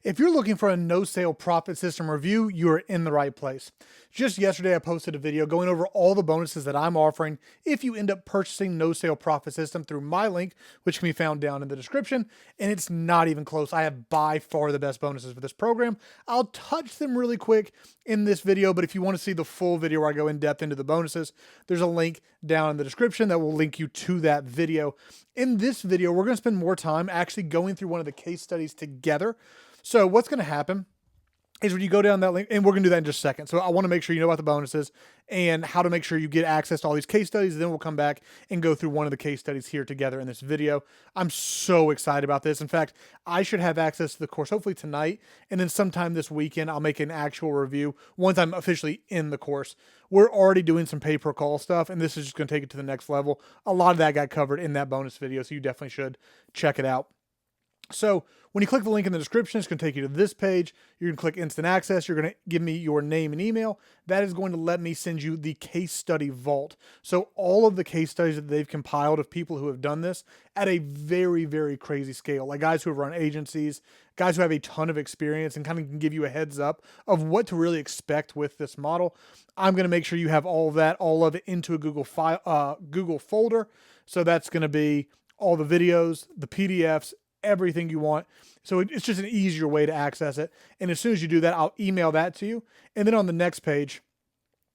If you're looking for a no-sale profit system review, you are in the right place. Just yesterday, I posted a video going over all the bonuses that I'm offering if you end up purchasing no-sale profit system through my link, which can be found down in the description, and it's not even close. I have by far the best bonuses for this program. I'll touch them really quick in this video, but if you want to see the full video where I go in depth into the bonuses, there's a link down in the description that will link you to that video. In this video, we're going to spend more time actually going through one of the case studies together. So what's going to happen is when you go down that link, and we're going to do that in just a second. So I want to make sure you know about the bonuses and how to make sure you get access to all these case studies. And then we'll come back and go through one of the case studies here together in this video. I'm so excited about this. In fact, I should have access to the course hopefully tonight. And then sometime this weekend, I'll make an actual review once I'm officially in the course. We're already doing some pay-per-call stuff, and this is just going to take it to the next level. A lot of that got covered in that bonus video, so you definitely should check it out. So when you click the link in the description, it's going to take you to this page. You're going to click instant access. You're going to give me your name and email. That is going to let me send you the case study vault. So all of the case studies that they've compiled of people who have done this at a very, very crazy scale, like guys who have run agencies, guys who have a ton of experience and kind of can give you a heads up of what to really expect with this model. I'm going to make sure you have all of it into a Google file, Google folder. So that's going to be all the videos, the PDFs, everything you want. So it's just an easier way to access it. And as soon as you do that, I'll email that to you. And then on the next page,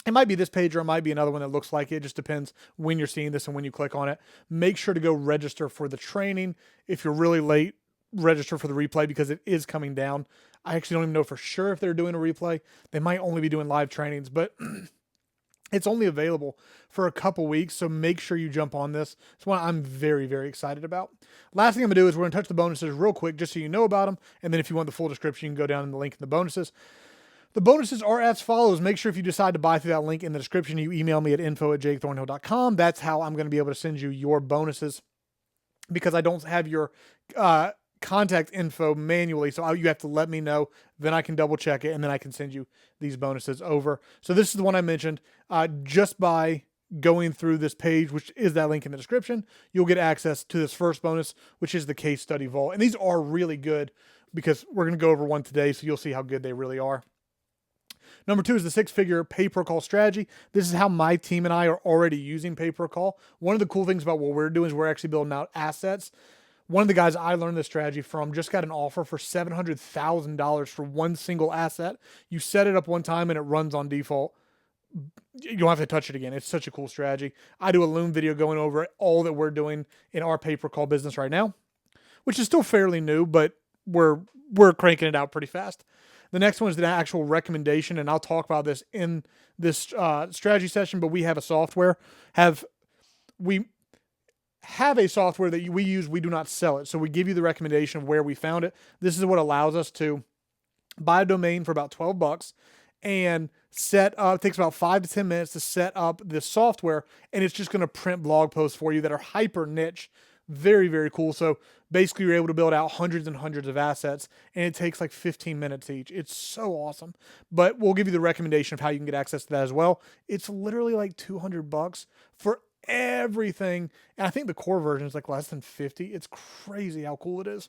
it might be this page or it might be another one that looks like it. It just depends when you're seeing this and when you click on it. Make sure to go register for the training. If you're really late, register for the replay because it is coming down. I actually don't even know for sure if they're doing a replay. They might only be doing live trainings, but it's only available for a couple weeks, so make sure you jump on this. It's one I'm very, very excited about. Last thing I'm going to do is we're going to touch the bonuses real quick just so you know about them, and then if you want the full description, you can go down in the link in the bonuses. The bonuses are as follows. Make sure if you decide to buy through that link in the description, you email me at info@jakethornhill.com. That's how I'm going to be able to send you your bonuses because I don't have your contact info manually, so you have to let me know, then I can double check it, and then I can send you these bonuses over. So this is the one I mentioned. Just by going through this page, which is that link in the description, you'll get access to this first bonus, which is the case study vault. And these are really good because we're going to go over one today, so you'll see how good they really are. Number 2 is the 6-figure pay-per-call strategy. This is how my team and I are already using pay-per-call. One of the cool things about what we're doing is we're actually building out assets. One of the guys I learned this strategy from just got an offer for $700,000 for one single asset. You set it up one time and it runs on default. You don't have to touch it again. It's such a cool strategy. I do a Loom video going over all that we're doing in our pay-per-call business right now, which is still fairly new, but we're cranking it out pretty fast. The next one is the actual recommendation, and I'll talk about this in this strategy session, but we have a software. We have a software that we use. We do not sell it. So we give you the recommendation of where we found it. This is what allows us to buy a domain for about $12 and set up. It takes about 5 to 10 minutes to set up this software, and it's just going to print blog posts for you that are hyper niche. Very, very cool. So basically you're able to build out hundreds and hundreds of assets, and it takes like 15 minutes each. It's so awesome. But we'll give you the recommendation of how you can get access to that as well. It's literally like $200 for everything. And I think the core version is like less than 50. It's crazy how cool it is.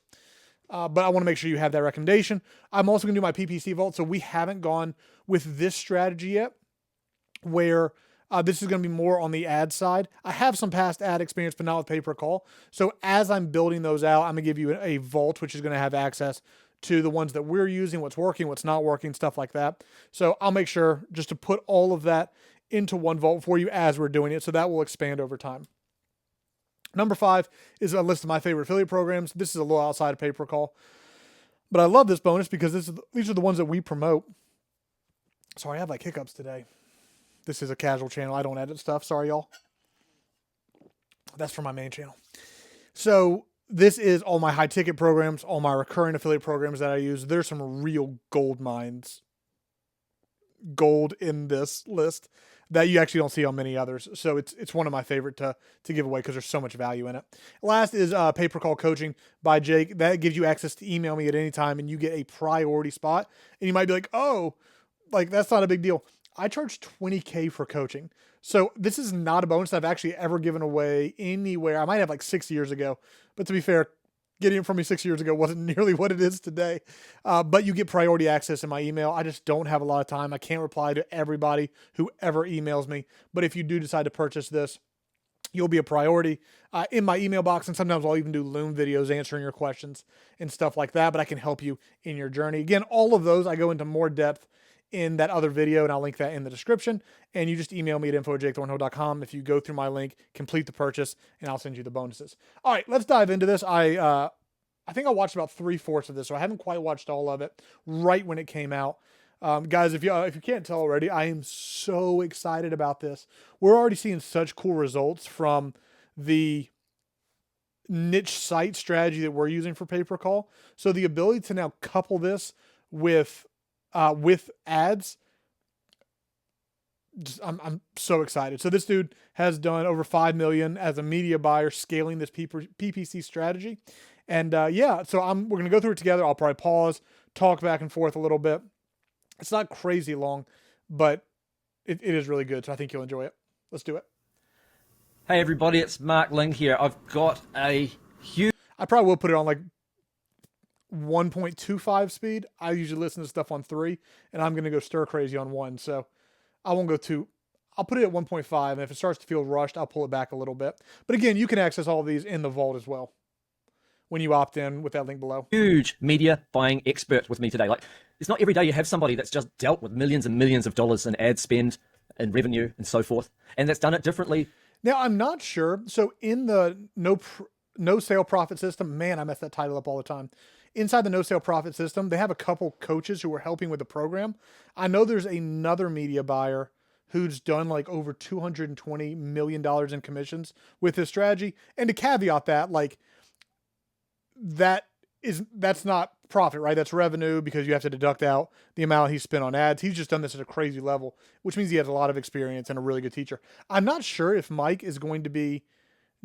But I want to make sure you have that recommendation. I'm also going to do my PPC vault. So we haven't gone with this strategy yet, where this is going to be more on the ad side. I have some past ad experience, but not with pay-per-call. So as I'm building those out, I'm going to give you a vault, which is going to have access to the ones that we're using, what's working, what's not working, stuff like that. So I'll make sure just to put all of that into one vault for you as we're doing it. So that will expand over time. Number 5 is a list of my favorite affiliate programs. This is a little outside of pay-per-call, but I love this bonus because these are the ones that we promote. Sorry, I have like hiccups today. This is a casual channel. I don't edit stuff. Sorry, y'all. That's for my main channel. So this is all my high ticket programs, all my recurring affiliate programs that I use. There's some real gold in this list that you actually don't see on many others. So it's one of my favorite to give away because there's so much value in it. Last is pay-per-call coaching by Jake. That gives you access to email me at any time and you get a priority spot. And you might be like, oh, like that's not a big deal. I charge $20K for coaching. So this is not a bonus that I've actually ever given away anywhere. I might have like 6 years ago, but to be fair, getting it from me 6 years ago wasn't nearly what it is today. But you get priority access in my email. I just don't have a lot of time. I can't reply to everybody who ever emails me. But if you do decide to purchase this, you'll be a priority in my email box. And sometimes I'll even do Loom videos answering your questions and stuff like that. But I can help you in your journey. Again, all of those, I go into more depth in that other video, and I'll link that in the description. And you just email me at info@jakethornhill.com. If you go through my link, complete the purchase, and I'll send you the bonuses. All right, let's dive into this. I think I watched about 3/4 of this, so I haven't quite watched all of it right when it came out. Guys, if you can't tell already, I am so excited about this. We're already seeing such cool results from the niche site strategy that we're using for pay-per-call. So the ability to now couple this with ads, I'm so excited. So this dude has done over 5 million as a media buyer scaling this PPC strategy. And yeah, so we're going to go through it together. I'll probably pause, talk back and forth a little bit. It's not crazy long, but it is really good. So I think you'll enjoy it. Let's do it. Hey everybody, it's Mark Ling here. I've got a huge... I probably will put it on like 1.25 speed. I usually listen to stuff on 3, and I'm going to go stir crazy on 1. So I won't go 2. I'll put it at 1.5, and if it starts to feel rushed, I'll pull it back a little bit. But again, you can access all of these in the vault as well when you opt in with that link below. Huge media buying expert with me today. Like, it's not every day you have somebody that's just dealt with millions and millions of dollars in ad spend and revenue and so forth, and that's done it differently. Now, I'm not sure. So in the no sale profit system, man, I mess that title up all the time. Inside the no sale profit system, they have a couple coaches who are helping with the program. I know there's another media buyer who's done like over $220 million in commissions with this strategy. And to caveat that, like that's not profit, right? That's revenue because you have to deduct out the amount he spent on ads. He's just done this at a crazy level, which means he has a lot of experience and a really good teacher. I'm not sure if Mike is going to be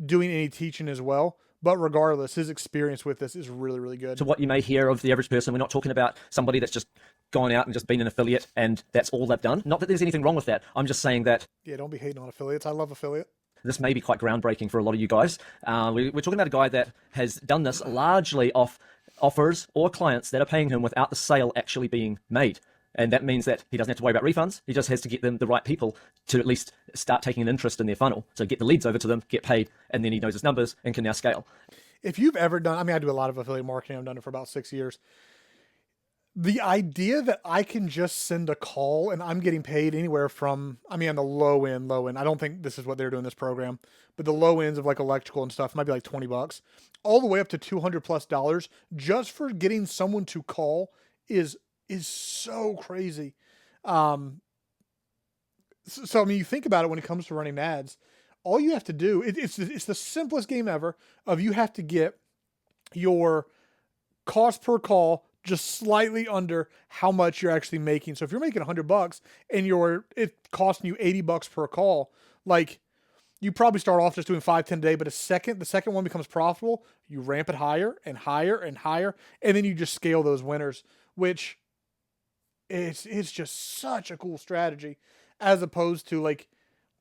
doing any teaching as well, but regardless, his experience with this is really, really good. To what you may hear of the average person, we're not talking about somebody that's just gone out and just been an affiliate and that's all they've done. Not that there's anything wrong with that. I'm just saying that... Yeah, don't be hating on affiliates. I love affiliate. This may be quite groundbreaking for a lot of you guys. We're talking about a guy that has done this largely off offers or clients that are paying him without the sale actually being made. And that means that he doesn't have to worry about refunds. He just has to get them the right people to at least start taking an interest in their funnel. So get the leads over to them, get paid, and then he knows his numbers and can now scale. If you've ever done, I mean, I do a lot of affiliate marketing. I've done it for about 6 years. The idea that I can just send a call and I'm getting paid anywhere from, I mean, on the low end, I don't think this is what they're doing this program, but the low ends of like electrical and stuff might be like $20, all the way up to $200+ just for getting someone to call is so crazy. So I mean, you think about it when it comes to running ads, all you have to do, it's the simplest game ever of you have to get your cost per call just slightly under how much you're actually making. So if you're making $100 and it's costing you $80 per call, like you probably start off just doing 5-10 a day, but the second one becomes profitable, you ramp it higher and higher and higher, and then you just scale those winners, which it's just such a cool strategy as opposed to like,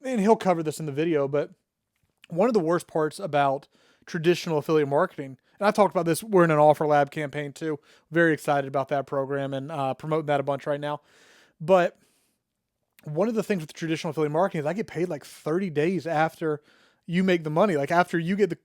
and he'll cover this in the video, but one of the worst parts about traditional affiliate marketing, and I talked about this, we're in an offer lab campaign too. Very excited about that program and promoting that a bunch right now. But one of the things with traditional affiliate marketing is I get paid like 30 days after you make the money. Like after you get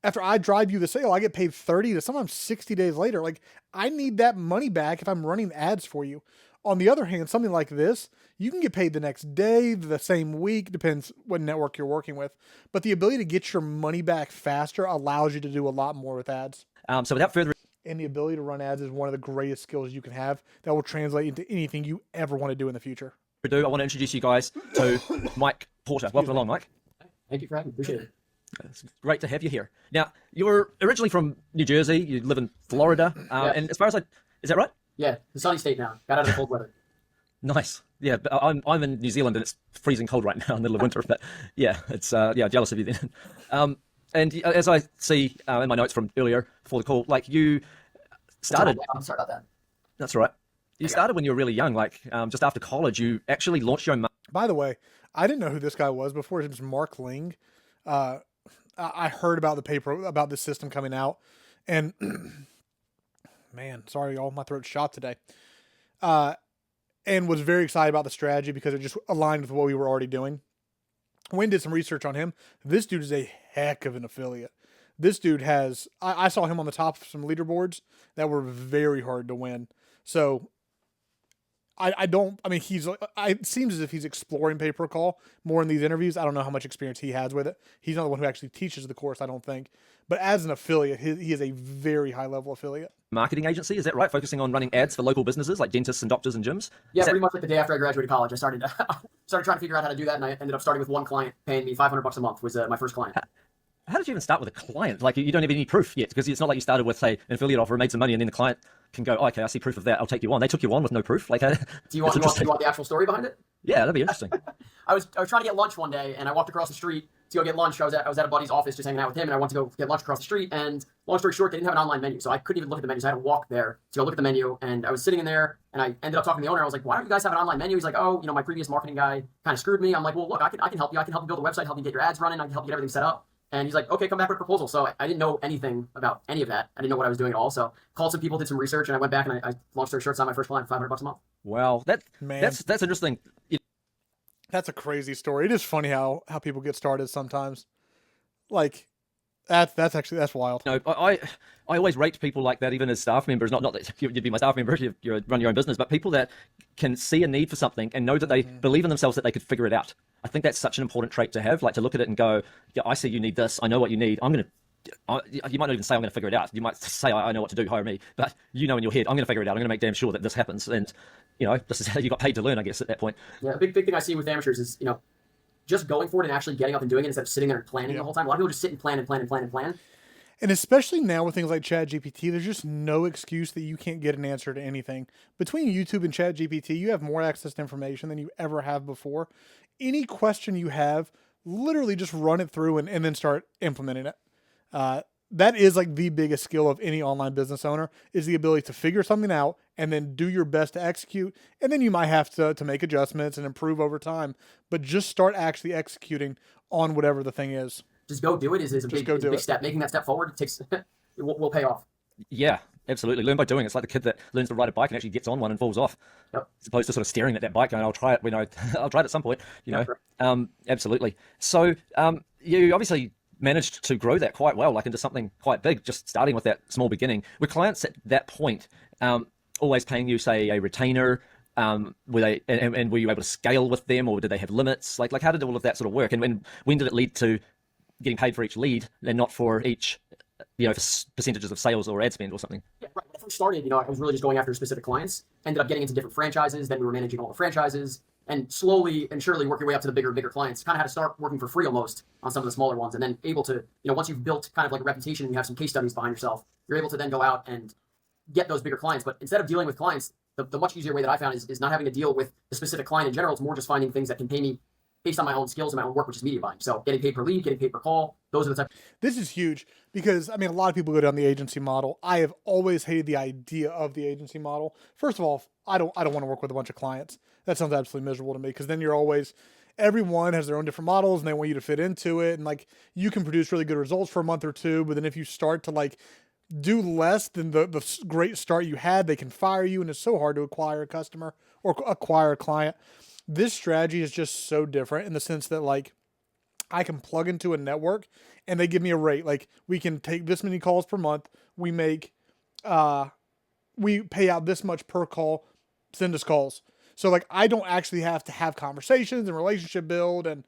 after I drive you the sale, I get paid 30 to sometimes 60 days later. Like I need that money back if I'm running ads for you. On the other hand, something like this, you can get paid the next day, the same week, depends what network you're working with. But the ability to get your money back faster allows you to do a lot more with ads. So without further... And the ability to run ads is one of the greatest skills you can have that will translate into anything you ever want to do in the future. I want to introduce you guys to Mike Porter. Welcome along, Mike. Thank you for having me. Appreciate it. It's great to have you here. Now, you're originally from New Jersey. You live in Florida. And as far as is that right? Yeah, the sunny state now. Got out of the cold weather. Nice. Yeah, but I'm in New Zealand and it's freezing cold right now in the middle of winter. But yeah, it's jealous of you then. And as I see in my notes from earlier before the call, like you started. I'm sorry about that. That's all right. You started when you were really young, like just after college. You actually launched your own. By the way, I didn't know who this guy was before. It was Mark Ling. I heard about about this system coming out, And man, sorry y'all, my throat's shot today. And was very excited about the strategy because it just aligned with what we were already doing. Wayne did some research on him. This dude is a heck of an affiliate. This dude has, I saw him on the top of some leaderboards that were very hard to win. So it seems as if he's exploring pay-per-call more in these interviews. I don't know how much experience he has with it. He's not the one who actually teaches the course, I don't think. But as an affiliate, he is a very high-level affiliate. Marketing agency, is that right? Focusing on running ads for local businesses like dentists and doctors and gyms? Yeah, pretty much like the day after I graduated college, I started trying to figure out how to do that, and I ended up starting with one client paying me $500 a month was my first client. How did you even start with a client? Like, you don't have any proof yet, because it's not like you started with, say, an affiliate offer, made some money, and then the client can go, oh, okay, I see proof of that, I'll take you on. They took you on with no proof. Like, do you want the actual story behind it? Yeah, that'd be interesting. I was trying to get lunch one day, and I walked across the street to go get lunch. I was at a buddy's office just hanging out with him, and I wanted to go get lunch across the street. And long story short, they didn't have an online menu, so I couldn't even look at the menu. So I had to walk there to go look at the menu. And I was sitting in there, and I ended up talking to the owner. I was like, "Why don't you guys have an online menu?" He's like, "Oh, my previous marketing guy kind of screwed me." I'm like, "Well, look, I can help you. I can help you build a website, help you get your ads running. I can help you get everything set up." And he's like, "Okay, come back with a proposal." So I didn't know anything about any of that. I didn't know what I was doing at all. So called some people, did some research, and I went back and I long story short, signed my first client for $500 a month. Wow, that's interesting. That's a crazy story. It is funny how people get started sometimes. Like, that's wild. No, I always rate people like that, even as staff members. Not that you'd be my staff member if you run your own business, but people that can see a need for something and know that they believe in themselves that they could figure it out. I think that's such an important trait to have. Like, to look at it and go, yeah, I see you need this. I know what you need. You might not even say I'm going to figure it out. You might say I know what to do. Hire me. But in your head, I'm going to figure it out. I'm going to make damn sure that this happens. And this is how you got paid to learn, I guess, at that point. Yeah, a big thing I see with amateurs is just going for it and actually getting up and doing it instead of sitting there and planning the whole time. A lot of people just sit and plan and plan and plan and plan. And especially now with things like ChatGPT, there's just no excuse that you can't get an answer to anything. Between YouTube and ChatGPT, you have more access to information than you ever have before. Any question you have, literally just run it through and then start implementing it. That is like the biggest skill of any online business owner, is the ability to figure something out and then do your best to execute. And then you might have to make adjustments and improve over time, but just start actually executing on whatever the thing is. Just go do it is a big step. Making that step forward takes will pay off. Yeah, absolutely. Learn by doing. It's like the kid that learns to ride a bike and actually gets on one and falls off. Yep. As opposed to sort of staring at that bike going, I'll try it. I'll try it at some point. Absolutely. So you obviously managed to grow that quite well, like into something quite big, just starting with that small beginning. Were clients at that point always paying you, say, a retainer? Were they and were you able to scale with them, or did they have limits? Like how did all of that sort of work? And when did it lead to getting paid for each lead and not for each, for percentages of sales or ad spend or something? Yeah, right. When I first started, I was really just going after specific clients. Ended up getting into different franchises. Then we were managing all the franchises, and slowly and surely work your way up to the bigger clients. Kind of had to start working for free almost on some of the smaller ones, and then able to, once you've built kind of like a reputation and you have some case studies behind yourself, you're able to then go out and get those bigger clients. But instead of dealing with clients, the much easier way that I found is not having to deal with the specific client in general. It's more just finding things that can pay me based on my own skills and my own work, which is media buying. So getting paid per lead, getting paid per call, those are the types. This is huge because, a lot of people go down the agency model. I have always hated the idea of the agency model. First of all, I don't want to work with a bunch of clients. That sounds absolutely miserable to me, because then everyone has their own different models and they want you to fit into it. And you can produce really good results for a month or two, but then if you start to do less than the great start you had, they can fire you, and it's so hard to acquire a customer or acquire a client. This strategy is just so different in the sense that I can plug into a network and they give me a rate. We can take this many calls per month. We pay out this much per call, send us calls. So I don't actually have to have conversations and relationship build and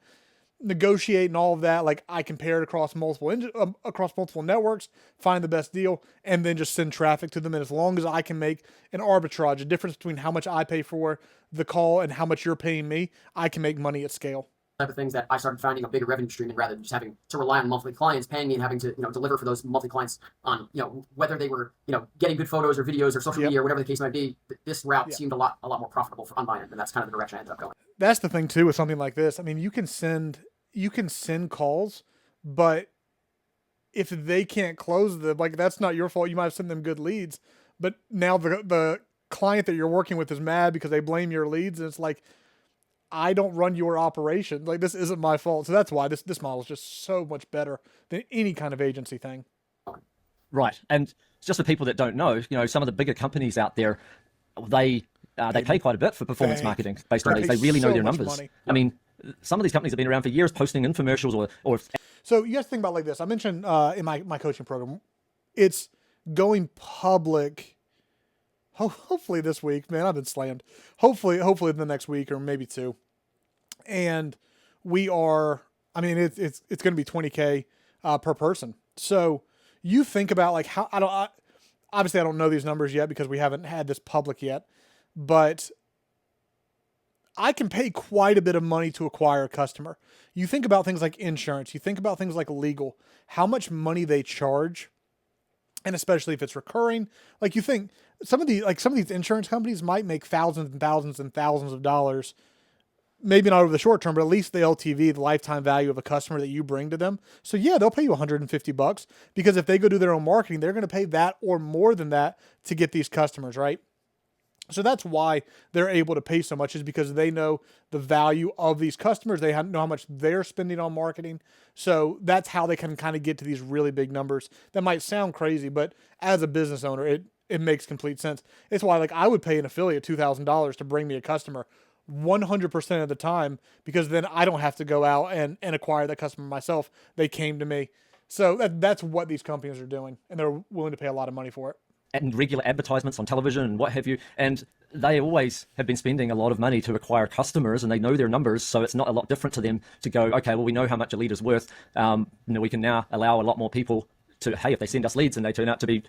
negotiate and all of that. I compare it across multiple networks, find the best deal, and then just send traffic to them. And as long as I can make an arbitrage, a difference between how much I pay for the call and how much you're paying me, I can make money at scale. Type of things that I started finding a bigger revenue stream, and rather than just having to rely on monthly clients paying me and having to deliver for those monthly clients on whether they were getting good photos or videos or social media or whatever the case might be. This route seemed a lot more profitable on my end, and that's kind of the direction I ended up going. That's the thing too with something like this. You can send calls, but if they can't close them, that's not your fault. You might have sent them good leads, but now the client that you're working with is mad because they blame your leads, and it's I don't run your operation. This isn't my fault. So that's why this model is just so much better than any kind of agency thing. Right. And just for people that don't know, some of the bigger companies out there, they pay quite a bit for performance marketing based on these. They really know their numbers. Money. I mean, some of these companies have been around for years posting infomercials or So you have to think about it like this. I mentioned in my coaching program, it's going public. Hopefully this week, man, I've been slammed. Hopefully the next week or maybe 2. And we are, I mean, it's going to be $20K per person. So you think about like how, obviously I don't know these numbers yet because we haven't had this public yet, but I can pay quite a bit of money to acquire a customer. You think about things like insurance, you think about things like legal, how much money they charge, and especially if it's recurring. Like you think some of these insurance companies might make thousands and thousands and thousands of dollars, maybe not over the short term, but at least the LTV, the lifetime value of a customer that you bring to them. So yeah, they'll pay you $150 because if they go do their own marketing, they're going to pay that or more than that to get these customers, right? So that's why they're able to pay so much, is because they know the value of these customers. They know how much they're spending on marketing. So that's how they can kind of get to these really big numbers. That might sound crazy, but as a business owner, it makes complete sense. It's why like I would pay an affiliate $2,000 to bring me a customer 100% of the time, because then I don't have to go out and acquire that customer myself. They came to me. So that's what these companies are doing, and they're willing to pay a lot of money for it. and regular advertisements on television and what have you. And they always have been spending a lot of money to acquire customers, and they know their numbers. So it's not a lot different to them to go, okay, well, we know how much a lead is worth. We can now allow a lot more people to, hey, if they send us leads and they turn out to be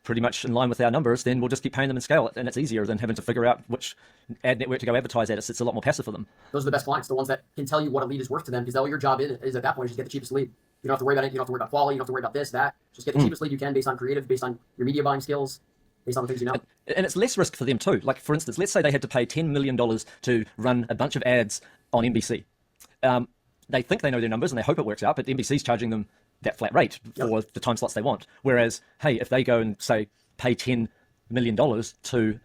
pretty much in line with our numbers, then we'll just keep paying them and scale it. And it's easier than having to figure out which ad network to go advertise at. It's a lot more passive for them. Those are the best clients, the ones that can tell you what a lead is worth to them, because all your job is at that point is just get the cheapest lead. You don't have to worry about it. You don't have to worry about quality. You don't have to worry about this, that. Just get the cheapest lead you can based on creative, based on your media buying skills, based on the things you know. And it's less risk for them too. Like, for instance, let's say they had to pay $10 million to run a bunch of ads on NBC. They think they know their numbers and they hope it works out, but NBC's charging them that flat rate for the time slots they want. Whereas, hey, if they go and say pay $10 million to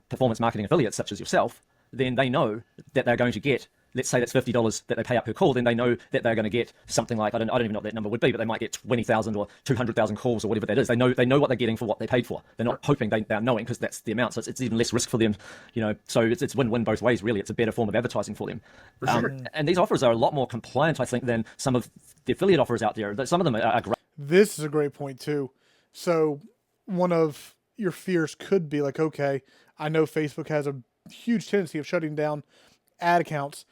performance marketing affiliates such as yourself, then they know that they're going to get, let's say that's $50 that they pay up per call, then they know that they're going to get something like, I don't even know what that number would be, but they might get 20,000 or 200,000 calls or whatever that is. They know what they're getting for what they paid for. They're not hoping, they're knowing, because that's the amount. So it's even less risk for them, so it's win-win both ways, really. It's a better form of advertising for them. For sure. And these offers are a lot more compliant, I think, than some of the affiliate offers out there. Some of them are great. This is a great point too. So one of your fears could be like, okay, I know Facebook has a huge tendency of shutting down ad accounts,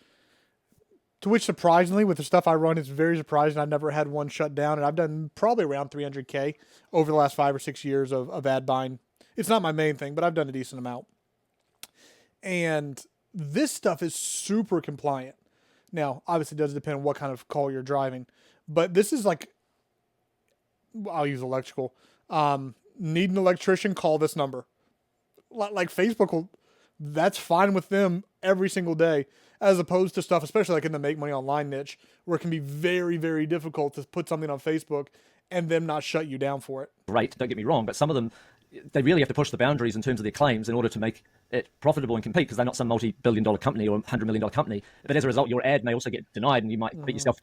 to which surprisingly, with the stuff I run, it's very surprising. I've never had one shut down, and I've done probably around 300K over the last 5 or 6 years of ad buying. It's not my main thing, but I've done a decent amount. And this stuff is super compliant. Now, obviously it does depend on what kind of call you're driving, but this is like, I'll use electrical. Need an electrician, call this number. Like Facebook will, that's fine with them every single day, as opposed to stuff, especially like in the make money online niche, where it can be very, very difficult to put something on Facebook and them not shut you down for it. Great, don't get me wrong, but some of them, they really have to push the boundaries in terms of their claims in order to make it profitable and compete, because they're not some multi-billion-dollar company or $100 million company. But as a result, your ad may also get denied, and you might beat yourself,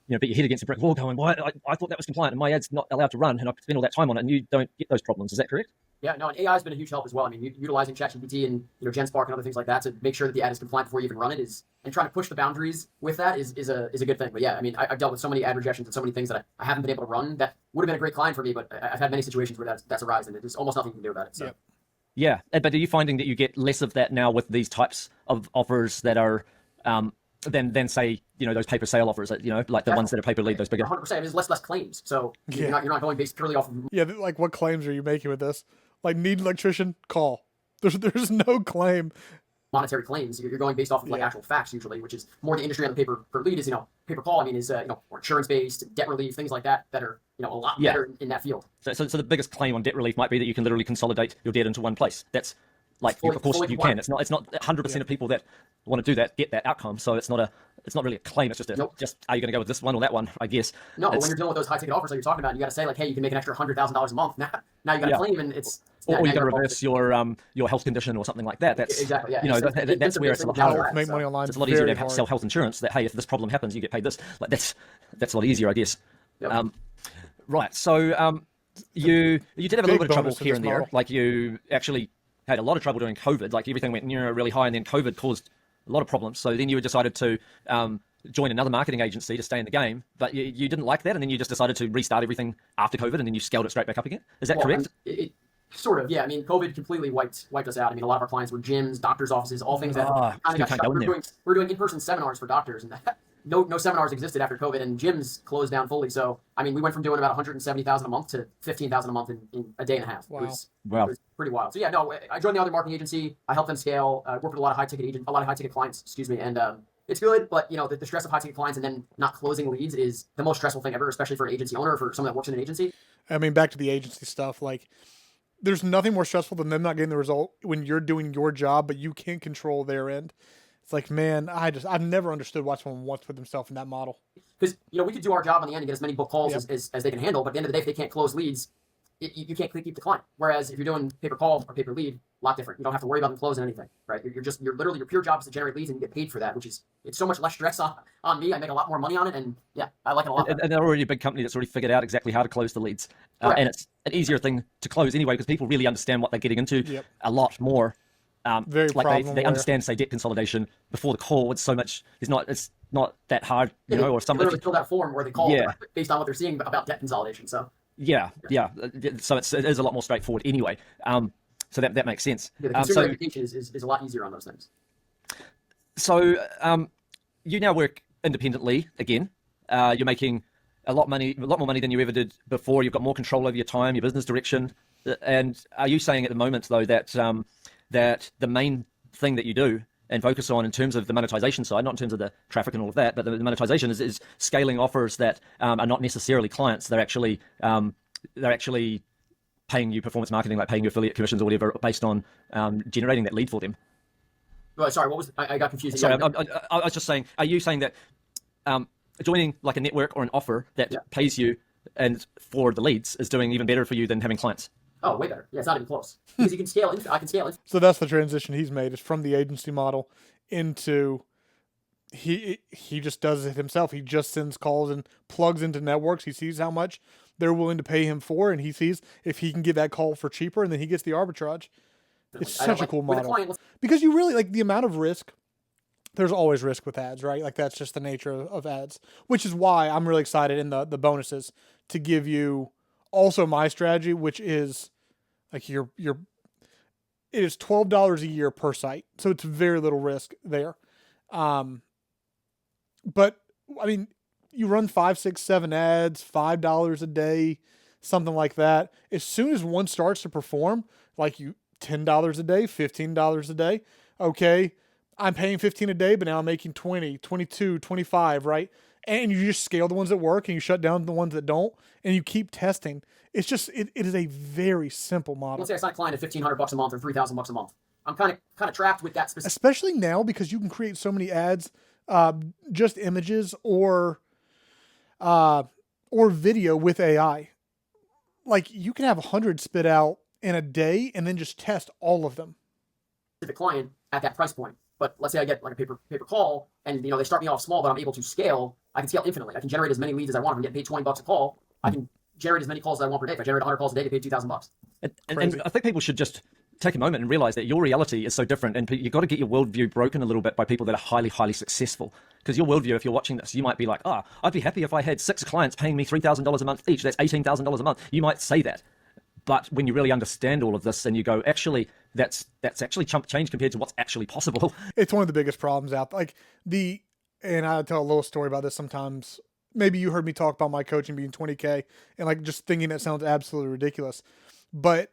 beat your head against a brick wall going, why, I thought that was compliant and my ad's not allowed to run, and I spend all that time on it, and you don't get those problems. Is that correct? Yeah, no, and AI has been a huge help as well. I mean, utilizing ChatGPT and GenSpark and other things like that to make sure that the ad is compliant before you even run it and trying to push the boundaries with that is a good thing. But yeah, I mean, I've dealt with so many ad rejections and so many things that I haven't been able to run that would have been a great client for me, but I've had many situations where that's arisen, and there's almost nothing you can do about it. So. Yeah, but are you finding that you get less of that now with these types of offers that are than say, those paper sale offers, like the ones that are paper lead, those bigger? 100%. There's less claims, so you're not going based purely off of. Yeah, like what claims are you making with this? Like, need an electrician, call. There's no claim. Monetary claims. You're going based off of like actual facts usually, which is more the industry on the paper per lead is paper call. I mean is or insurance based, debt relief, things like that are a lot better in that field. So the biggest claim on debt relief might be that you can literally consolidate your debt into one place. That's like, of course you can. It's not 100% of people that want to do that get that outcome. So it's not really a claim. It's just just are you going to go with this one or that one? I guess. No, but when you're dealing with those high ticket offers that you're talking about, you got to say like, hey, you can make an extra $100,000 a month. Now you got to claim, and it's. Or you got to reverse your health condition or something like that. That's exactly, yeah. That's where it's a lot harder. Make money online. It's a lot easier to sell health insurance. That, hey, if this problem happens, you get paid this. Like that's a lot easier, I guess. Yep. Right. So You did have a little big bit of trouble bonus to here this and there. model. Like you actually had a lot of trouble during COVID. Like everything went really high, and then COVID caused a lot of problems. So then you decided to join another marketing agency to stay in the game, but you didn't like that, and then you just decided to restart everything after COVID, and then you scaled it straight back up again. Is that correct? It sort of, yeah. I mean, COVID completely wiped us out. I mean, a lot of our clients were gyms, doctors' offices, all things that kind of got shut. We're doing in-person seminars for doctors, and no seminars existed after COVID, and gyms closed down fully. So, I mean, we went from doing about 170,000 a month to 15,000 a month in a day and a half. Wow. It was pretty wild. So yeah, no, I joined the other marketing agency. I helped them scale. Worked with a lot of high ticket clients. Excuse me, and it's good, but you know, the stress of high ticket clients and then not closing leads is the most stressful thing ever, especially for an agency owner or for someone that works in an agency. I mean, back to the agency stuff, like there's nothing more stressful than them not getting the result when you're doing your job, but you can't control their end. It's like, man, I've never understood why someone wants to put themselves in that model. Because, you know, we could do our job on the end and get as many book calls as they can handle, but at the end of the day, if they can't close leads, you can't keep the client. Whereas if you're doing pay per call or pay per lead, a lot different. You don't have to worry about them closing anything, right? You're literally, your pure job is to generate leads and you get paid for that, which is, it's so much less stress on me. I make a lot more money on it, and yeah, I like it a lot. And they're already a big company that's already figured out exactly how to close the leads. And it's an easier thing to close anyway, because people really understand what they're getting into a lot more. Very like they understand, say, debt consolidation before the call. It's not that hard, you know, or something. They literally filled out a form where they call based on what they're seeing about debt consolidation. So yeah. So it is a lot more straightforward anyway. So that makes sense. Yeah, the consumer education is a lot easier on those things. So you now work independently again. You're making a lot more money than you ever did before. You've got more control over your time, your business direction. And are you saying at the moment though that that the main thing that you do and focus on in terms of the monetization side, not in terms of the traffic and all of that, but the monetization is scaling offers that are not necessarily clients. They're actually paying you performance marketing, like paying you affiliate commissions or whatever, based on generating that lead for them. Oh, sorry, what was I got confused. Sorry, I was just saying, are you saying that joining like a network or an offer that pays you and for the leads is doing even better for you than having clients? Oh, way better. Yeah, it's not even close. Because you can scale. I can scale it. So that's the transition he's made, is from the agency model into he just does it himself. He just sends calls and plugs into networks. He sees how much they're willing to pay him for, and he sees if he can get that call for cheaper, and then he gets the arbitrage. It's such a cool model. Because you really, like, the amount of risk, there's always risk with ads, right? Like, that's just the nature of ads, which is why I'm really excited in the bonuses to give you also my strategy, which is like it is $12 a year per site. So it's very little risk there. But I mean, you run 5, 6, 7 ads, $5 a day, something like that. As soon as one starts to perform, like you $10 a day, $15 a day. Okay, I'm paying 15 a day, but now I'm making 20, 22, 25, right? And you just scale the ones that work and you shut down the ones that don't, and you keep testing. It's just, it is a very simple model. Let's say I sign a client at $1,500 a month or $3,000 a month. I'm kind of trapped with that specific. Especially now, because you can create so many ads, just images or video with AI. Like, you can have 100 spit out in a day and then just test all of them. The client at that price point. But let's say I get like a pay per call, and you know, they start me off small, but I'm able to scale. I can scale infinitely. I can generate as many leads as I want. If I'm getting paid $20 a call, I can generate as many calls as I want per day. If I generate 100 calls a day, I get paid $2,000. And I think people should just take a moment and realize that your reality is so different, and you've got to get your worldview broken a little bit by people that are highly, highly successful. Because your worldview, if you're watching this, you might be like, I'd be happy if I had 6 clients paying me $3,000 a month each. That's $18,000 a month. You might say that. But when you really understand all of this and you go, actually, that's actually chump change compared to what's actually possible. It's one of the biggest problems out there. And I tell a little story about this sometimes. Maybe you heard me talk about my coaching being 20K and like just thinking that sounds absolutely ridiculous. But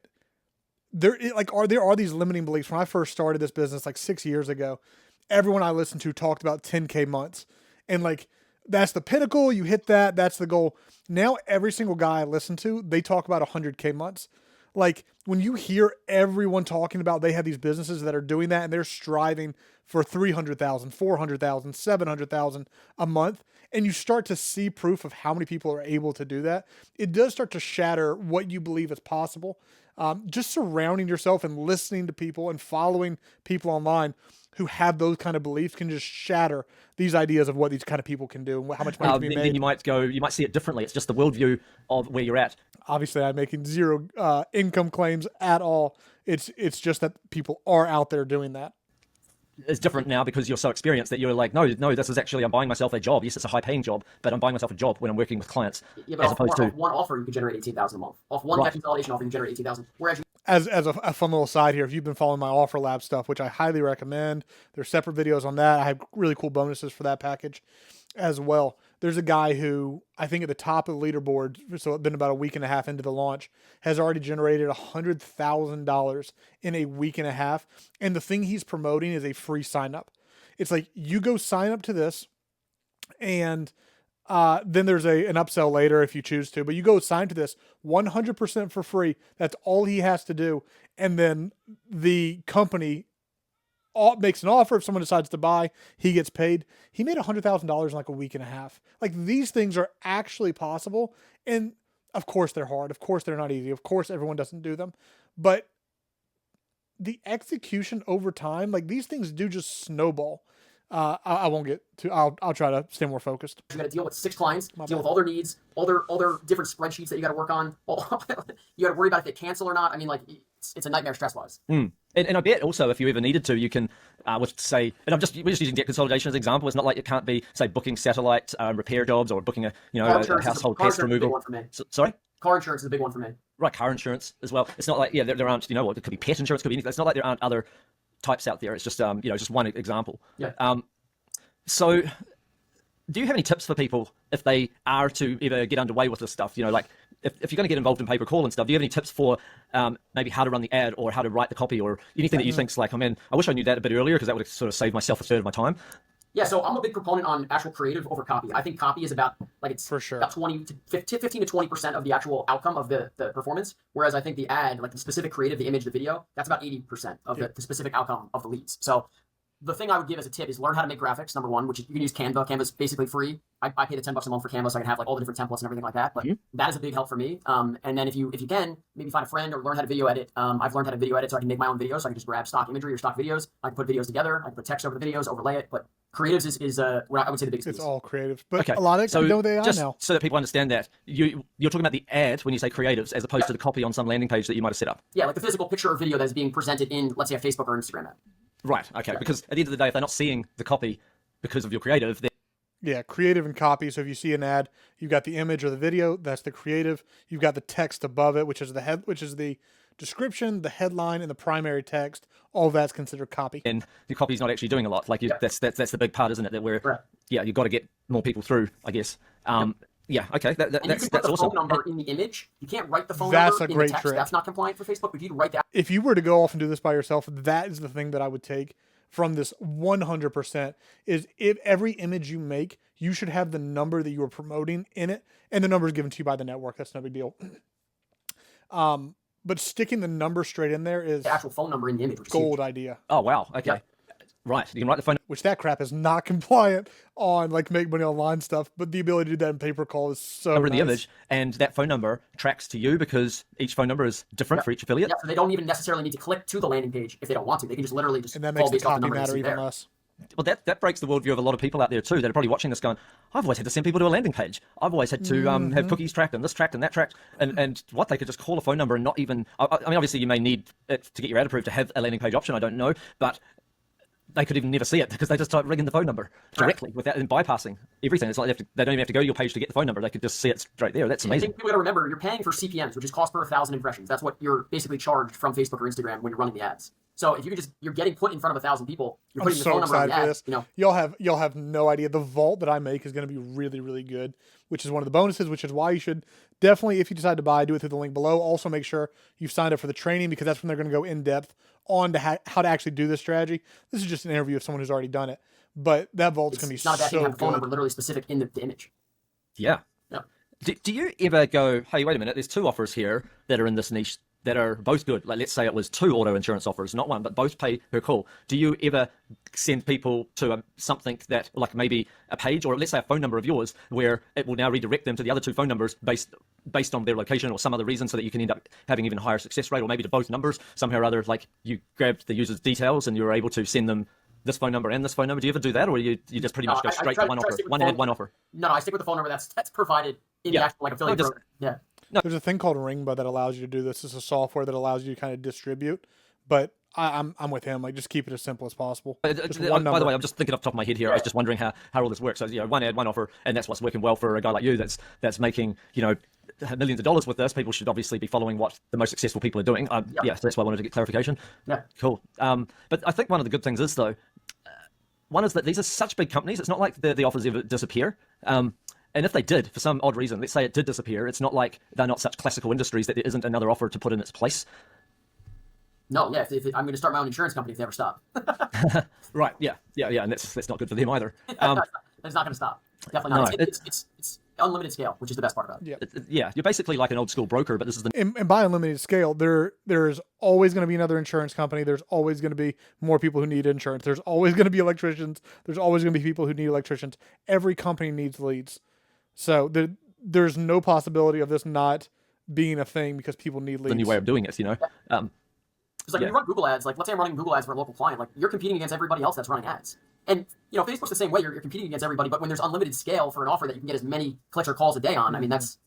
there are these limiting beliefs. When I first started this business like 6 years ago, everyone I listened to talked about 10K months. And like, that's the pinnacle. You hit that. That's the goal. Now, every single guy I listen to, they talk about 100K months. Like, when you hear everyone talking about they have these businesses that are doing that and they're striving for 300,000, 400,000, 700,000 a month, and you start to see proof of how many people are able to do that, it does start to shatter what you believe is possible. Just surrounding yourself and listening to people and following people online who have those kind of beliefs can just shatter these ideas of what these kind of people can do and how much money can be made. Then you might see it differently. It's just the worldview of where you're at. Obviously, I'm making zero income claims at all. It's just that people are out there doing that. It's different now because you're so experienced that you're like, no, this is actually, I'm buying myself a job. Yes, it's a high-paying job, but I'm buying myself a job when I'm working with clients, Yeah, but as opposed to off one offer, you could generate 18,000 a month. Off one debt consolidation offer, you can generate 18,000. Whereas As a fun little side here, if you've been following my Offer Lab stuff, which I highly recommend, there's separate videos on that. I have really cool bonuses for that package as well. There's a guy who I think at the top of the leaderboard, so it's been about a week and a half into the launch, has already generated $100,000 in a week and a half. And the thing he's promoting is a free sign up. It's like you go sign up to this, and then there's an upsell later if you choose to, but you go sign to this 100% for free. That's all he has to do. And then the company makes an offer. If someone decides to buy, he gets paid. He made $100,000 in like a week and a half. Like, these things are actually possible. And of course they're hard. Of course they're not easy. Of course everyone doesn't do them, but the execution over time, like, these things do just snowball. I won't get to. I'll try to stay more focused. you got to deal with 6 clients, deal with all their needs, all their different spreadsheets that you got to work on. You got to worry about if they cancel or not. I mean, like, it's a nightmare stress wise. And I bet also if you ever needed to, you can, let's say, and we're just using debt consolidation as an example. It's not like it can't be, say, booking satellite repair jobs or booking a household pest removal. Sorry. Car insurance is a big one for me. Right, car insurance as well. It's not like there aren't, it could be pet insurance, could be anything. It's not like there aren't other types out there. It's just just one example. Yeah. So do you have any tips for people if they are to ever get underway with this stuff? Like if you're going to get involved in pay-per-call and stuff, do you have any tips for maybe how to run the ad or how to write the copy or anything that you think's like, I wish I knew that a bit earlier because that would have sort of saved myself a third of my time? Yeah, so I'm a big proponent on actual creative over copy. I think copy is about, like, it's for sure about 15 to 20% of the actual outcome of the performance. Whereas I think the ad, like the specific creative, the image, the video, that's about 80% of the specific outcome of the leads. So the thing I would give as a tip is learn how to make graphics, number one, which you can use Canva. Canva's basically free. I pay the $10 a month for Canva so I can have like all the different templates and everything like that. But that is a big help for me. And then if you can, maybe find a friend or learn how to video edit. I've learned how to video edit so I can make my own videos. So I can just grab stock imagery or stock videos. I can put videos together. I can put text over the videos, overlay it. But creatives is what I would say the biggest piece. It's all creatives, but a lot of it can go with AI just now. So that people understand that you're talking about the ad when you say creatives as opposed to the copy on some landing page that you might have set up. Yeah, like the physical picture or video that is being presented in, let's say, a Facebook or Instagram ad. Right. Okay. Because at the end of the day, if they're not seeing the copy because of your creative, then Yeah, creative and copy. So if you see an ad, you've got the image or the video, that's the creative. You've got the text above it, which is the description, the headline, and the primary text. All of that's considered copy. and the copy's not actually doing a lot. Like that's the big part, isn't it? That you've got to get more people through, I guess. Yeah. Okay. And That's you can put the awesome. phone number in the image. You can't write the phone That's number a in the great text. trick. That's not compliant for Facebook. But you can write that. If you were to go off and do this by yourself, that is the thing that I would take from this 100% is if every image you make, you should have the number that you are promoting in it, and the number is given to you by the network. That's no big deal. But sticking the number straight in there is The actual phone number in the image, which is gold huge. idea. Oh wow. Okay. Yeah. Right. You can write the phone. Which that crap is not compliant on like Make Money Online stuff, but the ability to do that in pay-per-call is so Number in the nice. image, and that phone number tracks to you because each phone number is different for each affiliate. Yeah, so they don't even necessarily need to click to the landing page if they don't want to. They can just literally just And that call makes the based off copy number they matter see even there. less. Well, that breaks the worldview of a lot of people out there too that are probably watching this going, I've always had to send people to a landing page. I've always had to have cookies tracked and this tracked and that tracked. And what, they could just call a phone number and not even, I mean, obviously you may need it to get your ad approved to have a landing page option. I don't know, but they could even never see it because they just start ringing the phone number directly without and bypassing everything. It's like they don't even have to go to your page to get the phone number. They could just see it straight there. That's I amazing. think people got to remember, you're paying for CPMs, which is cost per 1,000 impressions. That's what you're basically charged from Facebook or Instagram when you're running the ads. So if you're getting put in front of 1,000 people, you're I'm putting the so phone number on excited the for ads. this. Y'all have no idea. The vault that I make is going to be really, really good, which is one of the bonuses, which is why you should definitely, if you decide to buy, do it through the link below. Also make sure you've signed up for the training because that's when they're going to go in depth on to how to actually do this strategy. This is just an interview of someone who's already done it, but that vault's going to be It's not a bad thing to so have the phone good. number literally specific in the image. Yeah. Yeah. Do you ever go, hey, wait a minute, there's 2 offers here that are in this niche that are both good, like let's say it was 2 auto insurance offers, not one, but both pay per call, do you ever send people to something that, like maybe a page, or let's say a phone number of yours, where it will now redirect them to the other 2 phone numbers based on their location or some other reason, so that you can end up having even higher success rate, or maybe to both numbers somehow or other, like you grabbed the user's details and you were able to send them this phone number and this phone number? Do you ever do that, or you just pretty much go straight to one offer, one ad, one offer? No, I stick with the phone number that's provided in the actual like affiliate program. Yeah. There's a thing called Ringba that allows you to do this. It's a software that allows you to kind of distribute, but I'm with him. Like, just keep it as simple as possible. By the way, I'm just thinking off the top of my head here. I was just wondering how all this works. So, one ad, one offer, and that's what's working well for a guy like you that's making, millions of dollars with this. People should obviously be following what the most successful people are doing. Yeah, so that's why I wanted to get clarification. Yeah. Cool. But I think one of the good things is, though, one is that these are such big companies. It's not like the offers ever disappear. And if they did, for some odd reason, let's say it did disappear, it's not like they're not such classical industries that there isn't another offer to put in its place. No, yeah, if I'm going to start my own insurance company if they ever stop. Right, yeah, and that's not good for them either. It's not going to stop. Definitely not. No, it's unlimited scale, which is the best part about it. Yeah, you're basically like an old school broker, but this is the... And by unlimited scale, there's always going to be another insurance company. There's always going to be more people who need insurance. There's always going to be electricians. There's always going to be people who need electricians. Every company needs leads. So there's no possibility of this not being a thing because people need leads. The new way of doing it, Because when you run Google ads, like let's say I'm running Google ads for a local client, like you're competing against everybody else that's running ads. And Facebook's the same way. You're competing against everybody, but when there's unlimited scale for an offer that you can get as many clicks or calls a day on, I mean that's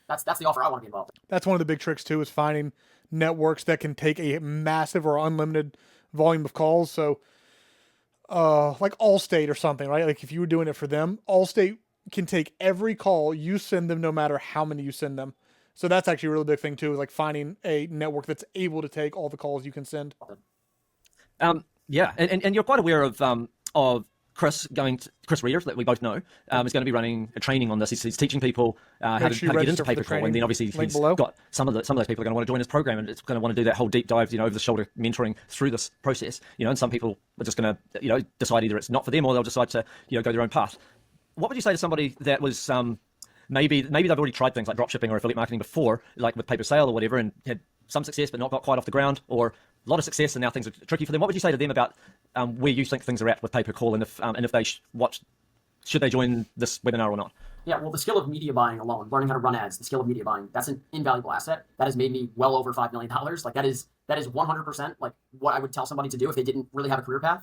the offer I want to be involved in. That's one of the big tricks too, is finding networks that can take a massive or unlimited volume of calls. So like Allstate or something, right? Like if you were doing it for them, Allstate can take every call you send them, no matter how many you send them. So that's actually a really big thing too, is like finding a network that's able to take all the calls you can send. Yeah, and you're quite aware of Chris Reader, that we both know, is going to be running a training on this. He's teaching people how to get into pay-per-call, and then obviously he's got some of those people are going to want to join his program, and it's going to want to do that whole deep dive, over the shoulder mentoring through this process. And some people are just going to decide either it's not for them or they'll decide to go their own path. What would you say to somebody that was maybe they've already tried things like dropshipping or affiliate marketing before, like with pay-per-sale or whatever, and had some success but not got quite off the ground, or a lot of success and now things are tricky for them? What would you say to them about where you think things are at with pay-per-call, and if they should they join this webinar or not? Yeah, well, the skill of media buying alone, learning how to run ads, the skill of media buying, that's an invaluable asset. That has made me well over $5 million. Like that is 100% like what I would tell somebody to do if they didn't really have a career path.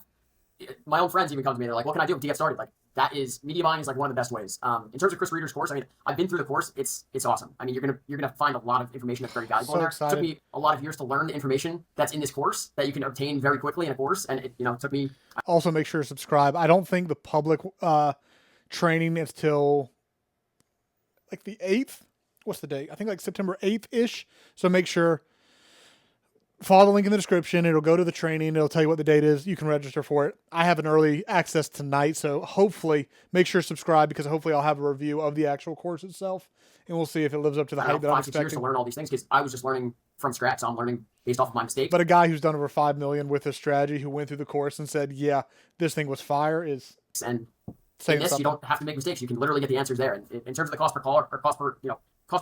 My own friends even come to me, they're like, what can I do to get started? Like that is, media buying is like one of the best ways. In terms of Chris Reader's course, I mean, I've been through the course. It's awesome. I mean, you're gonna find a lot of information that's very valuable in there. It took me a lot of years to learn the information that's in this course that you can obtain very quickly in a course, and it took me. Also, make sure to subscribe. I don't think the public training is till like the 8th. What's the date? I think like September 8th ish. So make sure. Follow the link in the description. It'll go to the training. It'll tell you what the date is. You can register for it. I have an early access tonight, so hopefully make sure to subscribe, because hopefully I'll have a review of the actual course itself, and we'll see if it lives up to the hype that I'm expecting. 5 years to learn all these things, because I was just learning from scratch, so I'm learning based off of my mistakes. But a guy who's done over 5 million with his strategy, who went through the course and said, "Yeah, this thing was fire," is and in this, you don't have to make mistakes. You can literally get the answers there. And in terms of the cost per call or cost per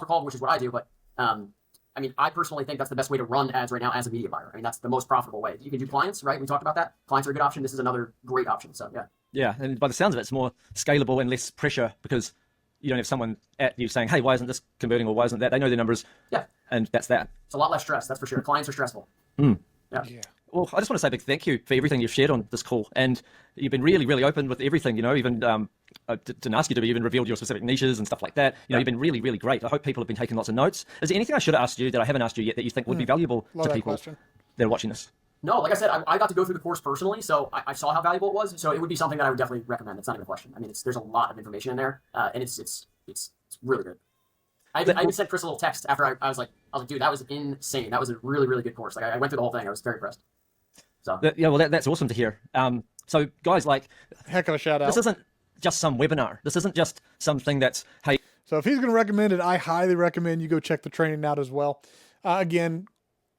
call, which is what I do, but I mean, I personally think that's the best way to run ads right now as a media buyer. I mean, that's the most profitable way. You can do clients, right? We talked about that. Clients are a good option. This is another great option. So, yeah. Yeah, and by the sounds of it, it's more scalable and less pressure, because you don't have someone at you saying, hey, why isn't this converting, or why isn't that? They know their numbers. Yeah. And that's that. It's a lot less stress, that's for sure. Clients are stressful. Yeah. Well, I just want to say a big thank you for everything you've shared on this call. And you've been really, really open with everything, you know, even didn't ask you to, be even revealed your specific niches and stuff like that. You know, you've been really, really great. I hope people have been taking lots of notes. Is there anything I should have asked you that I haven't asked you yet that you think would be valuable to people that are watching this? No, like I said, I got to go through the course personally, so I saw how valuable it was. So it would be something that I would definitely recommend. It's not even a question. I mean, there's a lot of information in there, and it's really good. I even sent Chris a little text after I was like, dude, that was insane. That was a really, really good course. Like I went through the whole thing. I was very impressed. So yeah, well, that's awesome to hear. So guys, like, heck of a shout out. This isn't just some webinar. This isn't just something that's, hey. So if he's going to recommend it, I highly recommend you go check the training out as well. Again,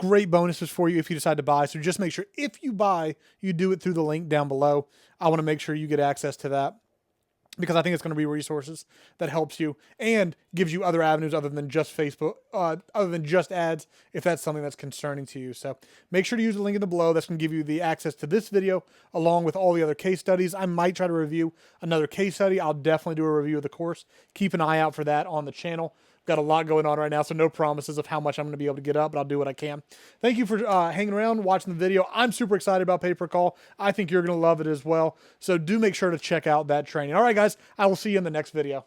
great bonuses for you if you decide to buy. So just make sure if you buy, you do it through the link down below. I want to make sure you get access to that. because I think it's going to be resources that helps you and gives you other avenues other than just Facebook, other than just ads, if that's something that's concerning to you. So make sure to use the link in the below. That's going to give you the access to this video along with all the other case studies. I might try to review another case study. I'll definitely do a review of the course. Keep an eye out for that on the channel. Got a lot going on right now, so no promises of how much I'm going to be able to get up, but I'll do what I can. Thank you for hanging around, watching the video. I'm super excited about pay-per-call. I think you're going to love it as well. So do make sure to check out that training. All right, guys, I will see you in the next video.